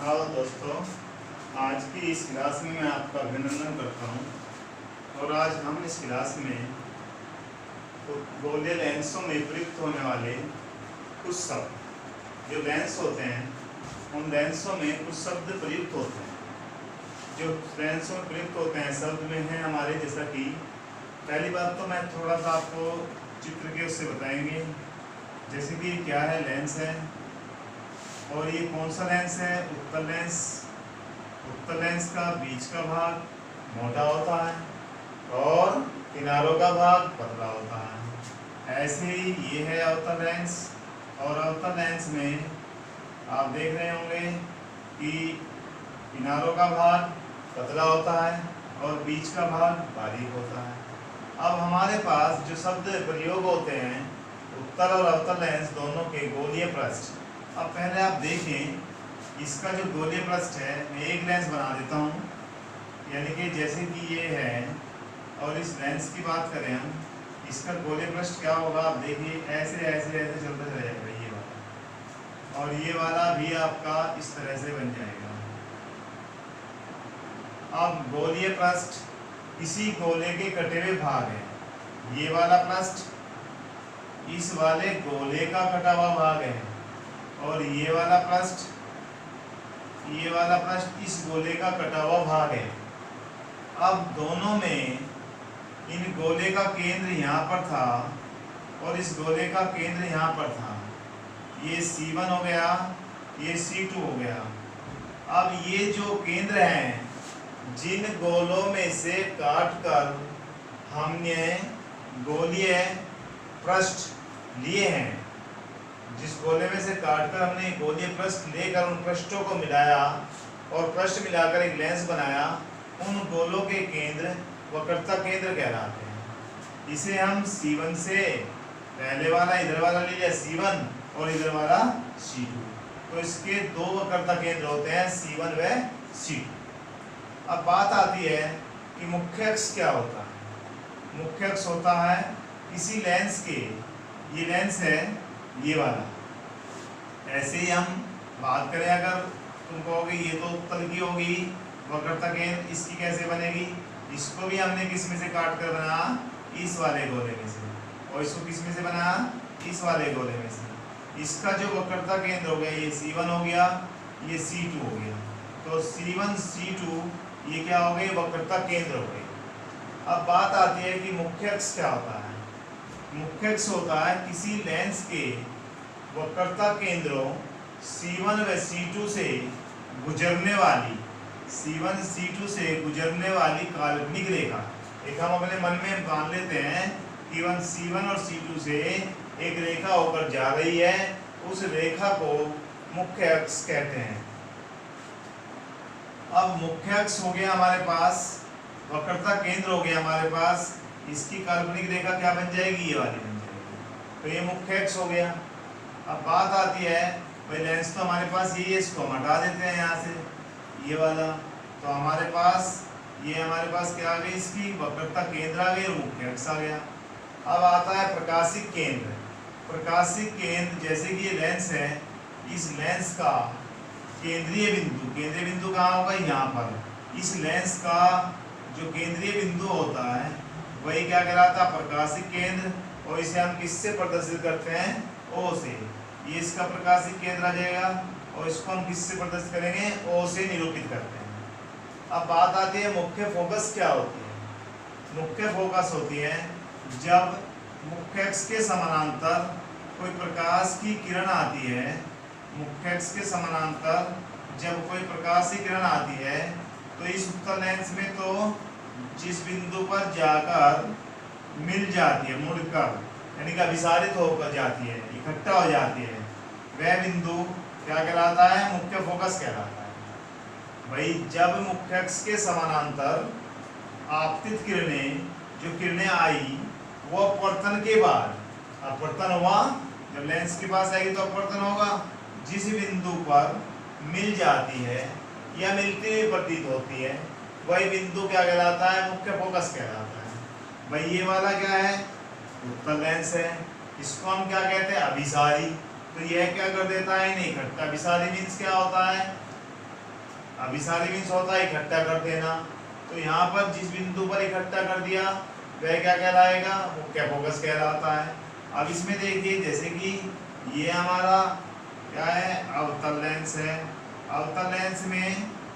Hello दोस्तों, आज की इस क्लास में मैं आपका अभिनंदन करता हूं। और आज हम इस क्लास में गोलीय लेंसों में प्रयुक्त होने वाले कुछ शब्द, जो लेंस होते हैं उन लेंसों में कुछ शब्द प्रयुक्त होते हैं। जो लेंसों में प्रयुक्त होते हैं शब्द में है हमारे, जैसा कि पहली बात तो मैं थोड़ा सा आपको चित्र के उससे बताएंगे, जैसे कि क्या है, लेंस है और ये कौन सा लेंस है, उत्तल लेंस। उत्तल लेंस का बीच का भाग मोटा होता है और किनारों का भाग पतला होता है। ऐसे ही ये है अवतल लेंस, और अवतल लेंस में आप देख रहे होंगे कि किनारों का भाग पतला होता है और बीच का भाग बारीक होता है। अब हमारे पास जो शब्द प्रयोग होते हैं उत्तल और अवतल लेंस दोनों के गोलीय पृष्ठ। अब पहले आप देखें, इसका जो गोलीय पृष्ठ है, मैं एक लेंस बना देता हूँ, यानी कि जैसे कि ये है, और इस लेंस की बात करें हम, इसका गोलीय पृष्ठ क्या होगा, आप देखिए ऐसे ऐसे ऐसे चलता रहेगा ये वाला, और ये वाला भी आपका इस तरह से बन जाएगा। अब गोलीय पृष्ठ इसी गोले के कटे हुए भाग है। ये वाला पृष्ठ इस वाले गोले का कटा हुआ भाग है, और ये वाला पृष्ठ इस गोले का कटा हुआ भाग है। अब दोनों में इन गोले का केंद्र यहाँ पर था और इस गोले का केंद्र यहाँ पर था। ये C1 हो गया, ये C2 हो गया। अब ये जो केंद्र हैं, जिन गोलों में से काटकर हमने गोलीय पृष्ठ लिए हैं, जिस गोले में से काटकर हमने गोलीय पृष्ठ लेकर उन पृष्ठों को मिलाया और पृष्ठ मिलाकर एक लेंस बनाया, उन गोलों के केंद्र वक्रता केंद्र कहलाते हैं। इसे हम C1 से, पहले वाला इधर वाला ले लिया C1 और इधर वाला C2, तो इसके दो वक्रता केंद्र होते हैं C1 व C2। अब बात आती है कि मुख्य अक्ष क्या होता है। मुख्य अक्ष होता है किसी लेंस के, ये लेंस है ये वाला, ऐसे ही हम बात करें, अगर तुम कहोगे ये तो उत्तल की होगी वक्रता केंद्र, इसकी कैसे बनेगी, इसको भी हमने किस में से काट कर बनाया, इस वाले गोले में से, और इसको किस में से बनाया, इस वाले गोले में से। इसका जो वक्रता केंद्र हो गया, ये C1 हो गया, ये C2 हो गया, तो C1 C2 ये क्या हो गए, वक्रता केंद्र हो गए। अब बात आती है कि मुख्य अक्ष क्या होता है। मुख्य अक्ष होता है किसी लेंस के वक्रता केंद्रों C1 व C2 से गुजरने वाली, C1 C2 से गुजरने वाली काल्पनिक रेखा। एक हम अपने मन में मान लेते हैं कि C1 और C2 से एक रेखा होकर जा रही है, उस रेखा को मुख्य अक्ष कहते हैं। अब मुख्य अक्ष हो गया हमारे पास, वक्रता केंद्र हो गया हमारे पास, इसकी काल्पनिक रेखा क्या बन जाएगी, ये वाली बन जाएगी, तो ये मुख्य अक्ष हो गया। अब बात आती है, भाई लेंस तो हमारे पास ये, इसको हम हटा देते हैं यहाँ से, ये वाला, तो हमारे पास क्या आ गई, इसकी वक्रता केंद्र आ गई और मुख्य अक्ष आ गया। अब आता है प्रकाशिक केंद्र। प्रकाशिक केंद्र, जैसे कि ये लेंस है, इस लेंस का केंद्रीय बिंदु कहाँ होगा, यहाँ पर। इस लेंस का जो केंद्रीय बिंदु होता है वही क्या कहलाता है, प्रकाशिक केंद्र, और इसे हम किससे प्रदर्शित करते हैं, O से। ये इसका प्रकाशिक केंद्र आ जाएगा, और इसको हम किससे प्रदर्शित करेंगे, O से निरूपित करते हैं। अब बात आती है मुख्य फोकस क्या होती है। मुख्य फोकस होती है जब मुख्य अक्ष के समानांतर कोई प्रकाश की किरण आती है। मुख्य अक्ष के समानांतर जब कोई प्रकाश की किरण आती है, तो इस उत्तल लेंस में तो जिस बिंदु पर जाकर मिल जाती है, मुड़कर, यानी कि अभिसारित होकर जाती है, इकट्ठा हो जाती है, वह बिंदु क्या कहलाता है, मुख्य फोकस कहलाता है। भाई जब मुख्य अक्ष के समानांतर आपतित किरणें, जो किरणें आई, वो अपवर्तन के बाद, अपवर्तन हुआ, जब लेंस के पास आएगी तो अपवर्तन होगा, जिस बिंदु पर मिल जाती है या मिलती हुई प्रतीत होती है, वही बिंदु क्या कहलाता है, मुख्य फोकस कहलाता है। भाई ये वाला क्या है, उत्तल लेंस है, इसको हम क्या कहते हैं, अभिसारी। तो यह क्या कर देता है, नहीं इकट्ठा। अभिसारी मीन्स क्या होता है, अभिसारी मीन्स होता है इकट्ठा कर देना। तो यहाँ पर जिस बिंदु पर इकट्ठा कर दिया वह क्या कहलाएगा, मुख्य फोकस कहलाता है। अब इसमें देखिए जैसे कि ये हमारा क्या है, अवतल लेंस है। अवतल लेंस में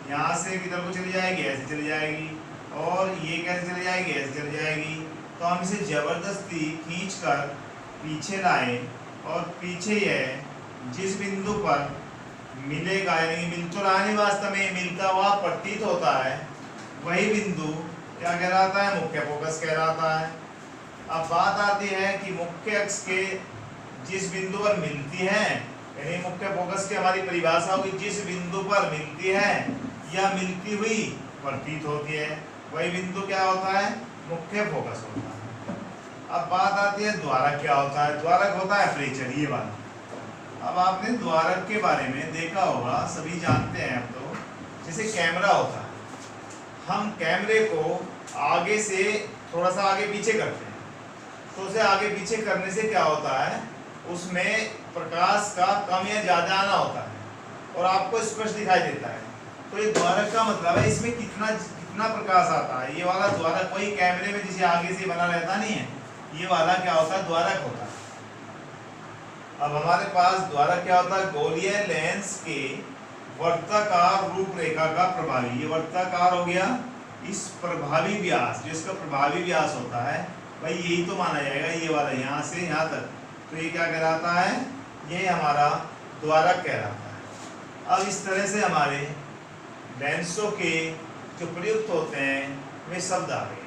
यहाँ से किधर को चली जाएगी, ऐसे चली जाएगी, और ये कैसे चली जाएगी, ऐसे चली जाएगी। तो हम इसे जबरदस्ती खींचकर पीछे लाएं, और पीछे यह जिस बिंदु पर मिलेगा, यानी मिल तो रहा नहीं, वास्तव में मिलता हुआ प्रतीत होता है, वही बिंदु क्या कहलाता है, मुख्य फोकस कहलाता है। अब बात आती है कि मुख्य अक्ष के जिस बिंदु पर मिलती है, यानी मुख्य फोकस की हमारी परिभाषा होगी जिस बिंदु पर मिलती है या मिलती हुई प्रतीत होती है, वही बिंदु क्या होता है, मुख्य फोकस होता है। अब बात आती है द्वारक क्या होता है। द्वारक होता है अपर्चर, ये वाला। अब आपने द्वारक के बारे में देखा होगा, सभी जानते हैं। अब तो जैसे कैमरा होता है, हम कैमरे को आगे से थोड़ा सा आगे पीछे करते हैं, तो उसे आगे पीछे करने से क्या होता है, उसमें प्रकाश का कम या ज़्यादा आना होता है और आपको स्पष्ट दिखाई देता है। तो ये द्वारक का मतलब है इसमें कितना प्रकाश आता है। ये वाला द्वारक वही कैमरे में जिसे आगे से बना रहता नहीं है, ये वाला क्या होता है, द्वारक होता है। अब हमारे पास द्वारक क्या होता है, गोलीय लेंस के वर्ताकार रूपरेखा का प्रभावी, ये वर्ताकार हो गया, इस प्रभावी व्यास, जो इसका प्रभावी व्यास होता है भाई यही तो माना जाएगा, ये वाला यहाँ से यहाँ तक। तो ये क्या कहलाता है, ये हमारा द्वारक कहलाता है। अब इस तरह से हमारे लेंसों के जो प्रयुक्त होते हैं वे शब्द आ गए।